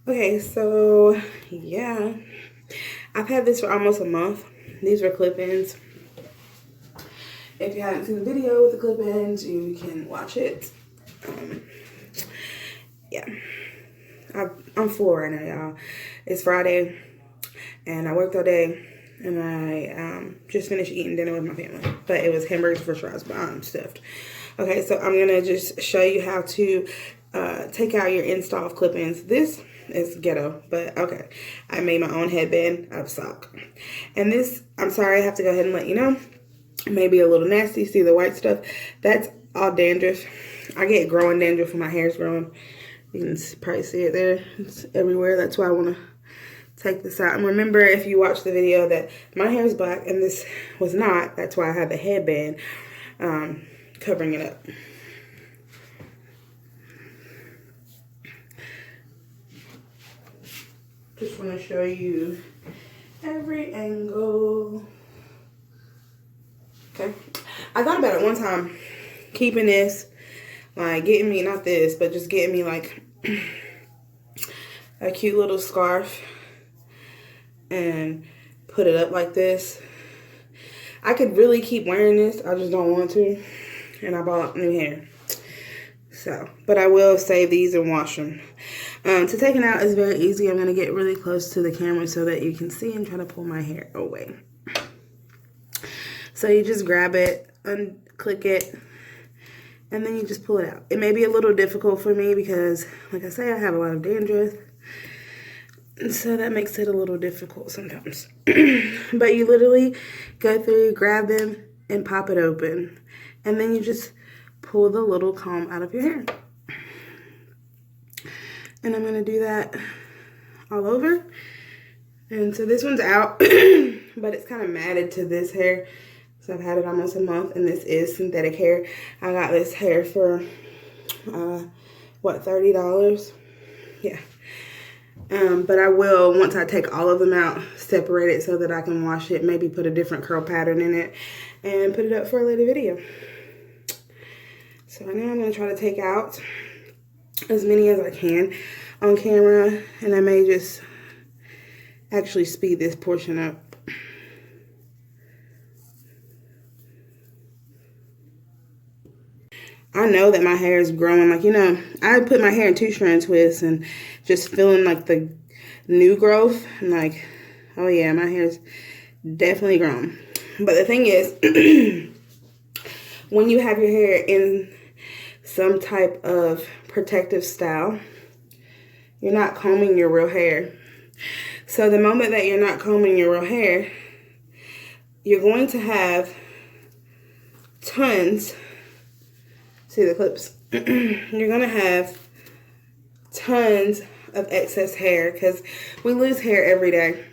Okay, so yeah, I've had this for almost a month. These were clip-ins. If you haven't seen the video with the clip-ins, you can watch it. Um, yeah, I'm full right now, y'all. It's Friday, and I worked all day, and I just finished eating dinner with my family. But it was hamburgers, french fries, but I'm stuffed. Okay, so I'm gonna just show you how to take out your install of clip-ins. This is ghetto, but okay. I made my own headband out of sock. And this, I'm sorry, I have to go ahead and let you know, maybe a little nasty. See the white stuff? That's all dandruff. I get growing dandruff when my hair's growing. You can probably see it there. It's everywhere. That's why I want to take this out. And remember, if you watch the video, that my hair is black and this was not. That's why I had the headband covering it up. Just want to show you every angle. Okay. I thought about it one time, keeping this, like getting me, not this, but just getting me like a cute little scarf and put it up like this. I could really keep wearing this. I just don't want to. And I bought new hair. So, but I will save these and wash them. To take it out is very easy. I'm going to get really close to the camera so that you can see and try to pull my hair away. So you just grab it, unclick it, and then you just pull it out. It may be a little difficult for me because, like I say, I have a lot of dandruff. And so that makes it a little difficult sometimes. But you literally go through, grab them, and pop it open. And then you just pull the little comb out of your hair. And I'm going to do that all over. And so this one's out, but it's kind of matted to this hair. So I've had it almost a month, and this is synthetic hair. I got this hair for, what, $30? Yeah. But I will, once I take all of them out, separate it so that I can wash it, maybe put a different curl pattern in it, and put it up for a later video. So now I'm going to try to take out as many as I can on camera, and I may just actually speed this portion up. I know that my hair is growing. Like, you know, I put my hair in 2-strand twists and just feeling like the new growth. I'm like, oh yeah, my hair's definitely grown. But the thing is, when you have your hair in some type of protective style, you're not combing your real hair. So the moment that you're not combing your real hair, you're going to have tons. See the clips? You're going to have tons of excess hair because we lose hair every day.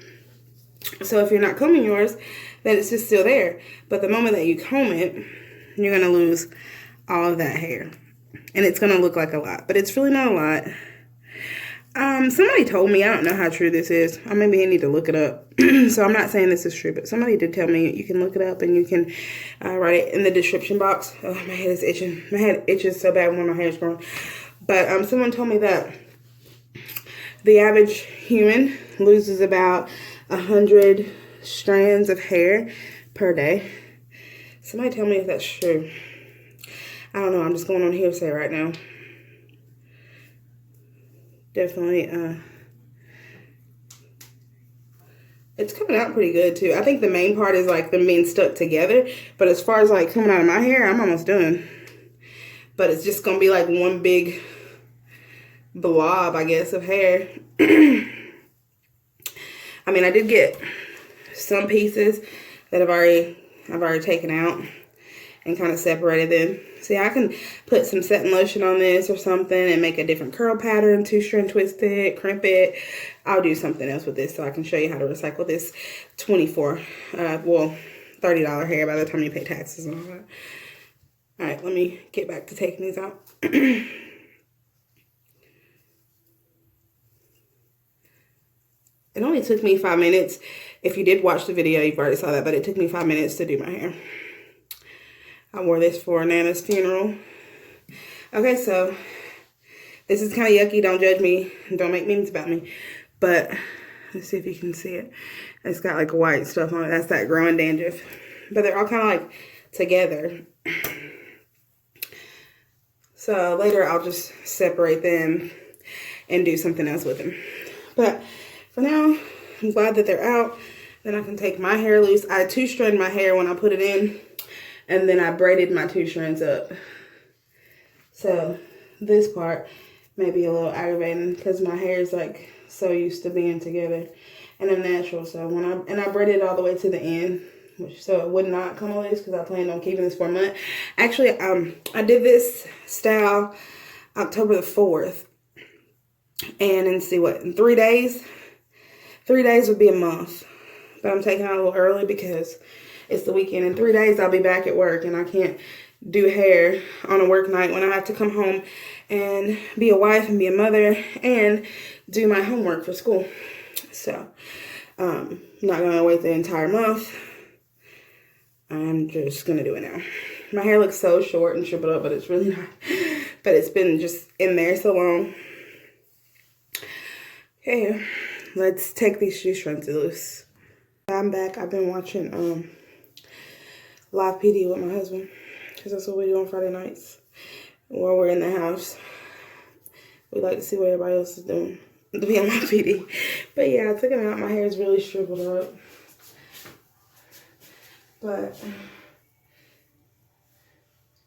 So if you're not combing yours, then it's just still there. But the moment that you comb it, you're going to lose all of that hair. And it's going to look like a lot, but it's really not a lot. Somebody told me, I don't know how true this is. I maybe need to look it up. So I'm not saying this is true, but somebody did tell me you can look it up and you can write it in the description box. Oh, my head is itching. My head itches so bad when my hair is growing. But someone told me that the average human loses about 100 strands of hair per day. Somebody tell me if that's true. I don't know. I'm just going on hearsay right now. Definitely, it's coming out pretty good too. I think the main part is like them being stuck together. But as far as like coming out of my hair, I'm almost done. But it's just gonna be like one big blob, I guess, of hair. I mean, I did get some pieces that I've already taken out and kind of separated them. See, I can put some setting lotion on this or something and make a different curl pattern, 2-strand twist it, crimp it. I'll do something else with this so I can show you how to recycle this $30 hair by the time you pay taxes and all that. All right, let me get back to taking these out. It only took me 5 minutes. If you did watch the video, you've already saw that, but it took me 5 minutes to do my hair. I wore this for Nana's funeral. Okay, so This is kind of yucky. Don't judge me. Don't make memes about me. But let's see if you can see it. It's got like white stuff on it. That's that growing dandruff. But they're all kind of like together. So later I'll just separate them and do something else with them. But for now, I'm glad that they're out. Then I can take my hair loose. I 2-stranded my hair when I put it in. And then I braided my 2 strands up. So this part may be a little aggravating because my hair is like so used to being together. And I'm natural. So when I braided it all the way to the end. So it would not come loose because I planned on keeping this for a month. Actually, I did this style October the 4th. And then see what, in 3 days? 3 days would be a month. But I'm taking it a little early because it's the weekend. In 3 days, I'll be back at work. And I can't do hair on a work night when I have to come home and be a wife and be a mother and do my homework for school. So, I'm not going to wait the entire month. I'm just going to do it now. My hair looks so short and shriveled up, but it's really not. But it's been just in there so long. Okay, let's take these shoe strands loose. I'm back. I've been watching live PD with my husband because that's what we do on Friday nights while we're in the house. We like to see what everybody else is doing to be on live PD. But yeah, I took it out. My hair is really shriveled up. But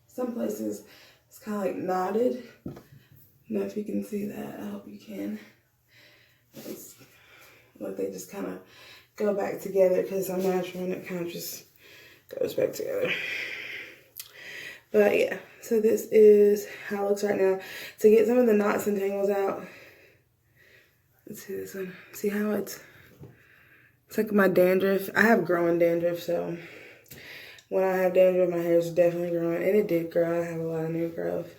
some places it's kind of like knotted. I don't know if you can see that. I hope you can. It's like they just kind of go back together because I'm natural and it kind of just goes back together. But yeah, so this is how it looks right now. To get some of the knots and tangles out, let's see this one. See how it's like my dandruff. I have growing dandruff, so when I have dandruff, my hair is definitely growing. And it did grow. I have a lot of new growth.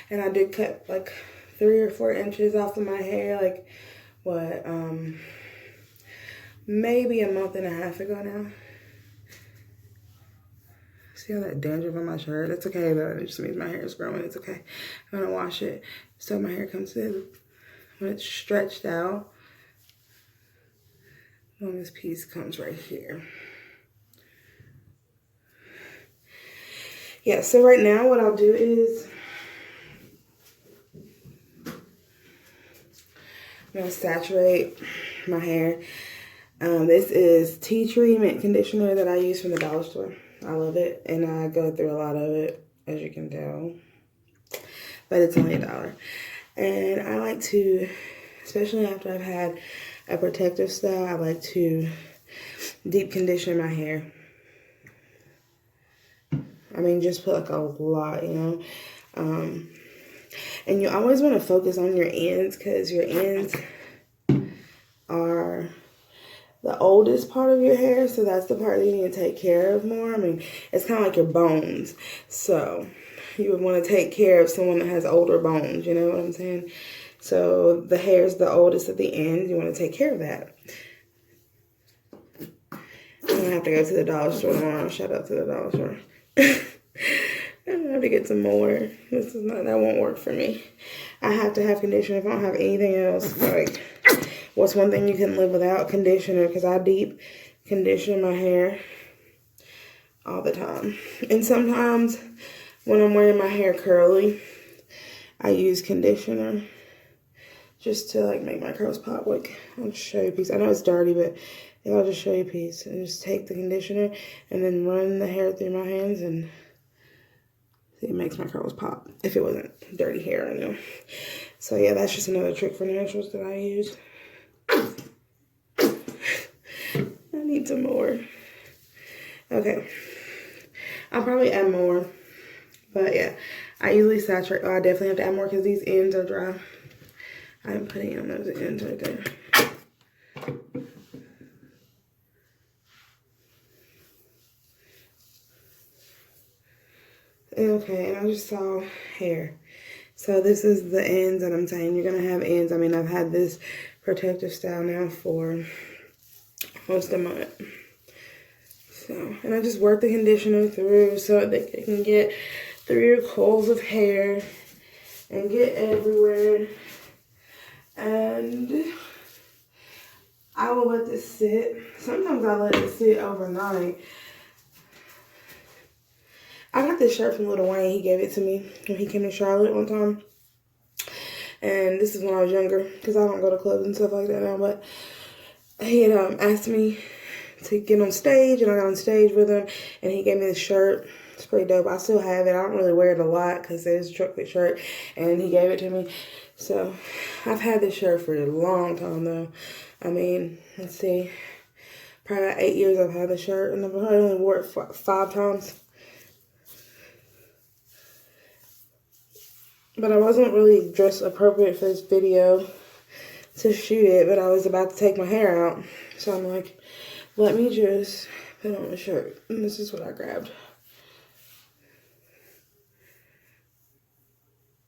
And I did cut like 3 or 4 inches off of my hair, like what, maybe a month and a half ago now. See all that dandruff on my shirt? It's okay though. It just means my hair is growing. It's okay. I'm gonna wash it so my hair comes in when it's stretched out. When this piece comes right here. Yeah, so right now what I'll do is I'm gonna saturate my hair. This is tea tree mint conditioner that I use from the dollar store. I love it, and I go through a lot of it, as you can tell. But it's only $1. And I like to, especially after I've had a protective style, I like to deep condition my hair. I mean, just put like a lot, you know. And you always want to focus on your ends because your ends are the oldest part of your hair. So that's the part that you need to take care of more. I mean, it's kind of like your bones. So you would want to take care of someone that has older bones. You know what I'm saying? So the hair is the oldest at the end. You want to take care of that. I'm going to have to go to the dollar store tomorrow. Shout out to the dollar store. I'm gonna have to get some more. That won't work for me. I have to have conditioner if I don't have anything else. Like, what's one thing you can live without? Conditioner, because I deep condition my hair all the time. And sometimes when I'm wearing my hair curly, I use conditioner just to like make my curls pop. Like, I'll just show you a piece. I know it's dirty, but I'll just show you a piece. And just take the conditioner and then run the hair through my hands and it makes my curls pop if it wasn't dirty hair, you know. So yeah, that's just another trick for naturals that I use. I need some more. Okay. I'll probably add more. But yeah, I usually saturate. Oh, I definitely have to add more because these ends are dry. I'm putting on those ends right there. Okay, and I just saw hair. So this is the ends that I'm saying. You're going to have ends. I mean, I've had this protective style now for almost a month. So, and I just work the conditioner through so that it can get through your coils of hair and get everywhere. And I will let this sit. Sometimes I let it sit overnight. I got this shirt from Lil Wayne. He gave it to me when he came to Charlotte one time. And this is when I was younger, because I don't go to clubs and stuff like that now. But he had asked me to get on stage, and I got on stage with him, and he gave me this shirt. It's pretty dope. I still have it. I don't really wear it a lot because it's a truck fit shirt, and he gave it to me. So I've had this shirt for a long time, though. I mean, let's see, probably about 8 years I've had the shirt, and I've probably only wore it 5 times. But I wasn't really dressed appropriate for this video to shoot it, but I was about to take my hair out. So I'm like, let me just put on a shirt. And this is what I grabbed.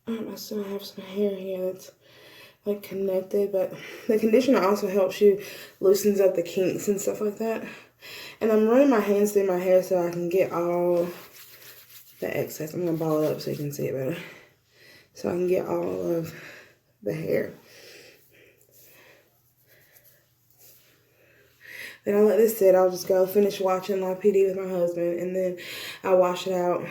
I still have some hair here that's like connected, but the conditioner also helps you, loosens up the kinks and stuff like that. And I'm running my hands through my hair so I can get all the excess. I'm gonna ball it up so you can see it better. So I can get all of the hair. Then I'll let this sit. I'll just go finish watching Live PD with my husband, and then I'll wash it out.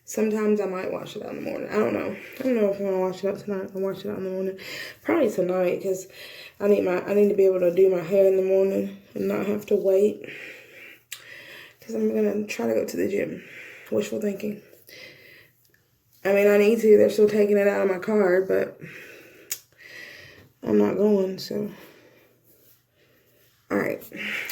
Sometimes I might wash it out in the morning. I don't know. I don't know if I'm gonna wash it out tonight. I'll wash it out in the morning. Probably tonight, because I need to be able to do my hair in the morning and not have to wait. Because I'm gonna try to go to the gym. Wishful thinking. I mean, I need to. They're still taking it out of my card, but I'm not going, so. Alright,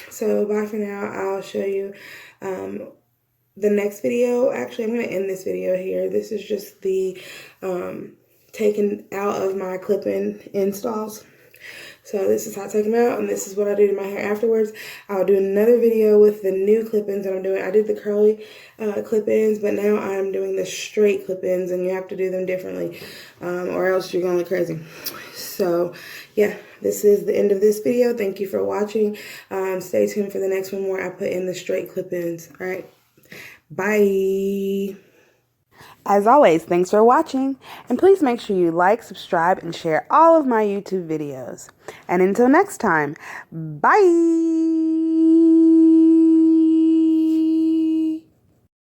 so bye for now. I'll show you the next video. Actually, I'm going to end this video here. This is just the taking out of my clip-in installs. So this is how I take them out, and this is what I do to my hair afterwards. I'll do another video with the new clip-ins that I'm doing. I did the curly clip-ins, but now I'm doing the straight clip-ins, and you have to do them differently, or else you're going to look crazy. So, yeah, this is the end of this video. Thank you for watching. Stay tuned for the next one where I put in the straight clip-ins. All right, bye. As always, thanks for watching, and please make sure you like, subscribe, and share all of my YouTube videos. And until next time, bye!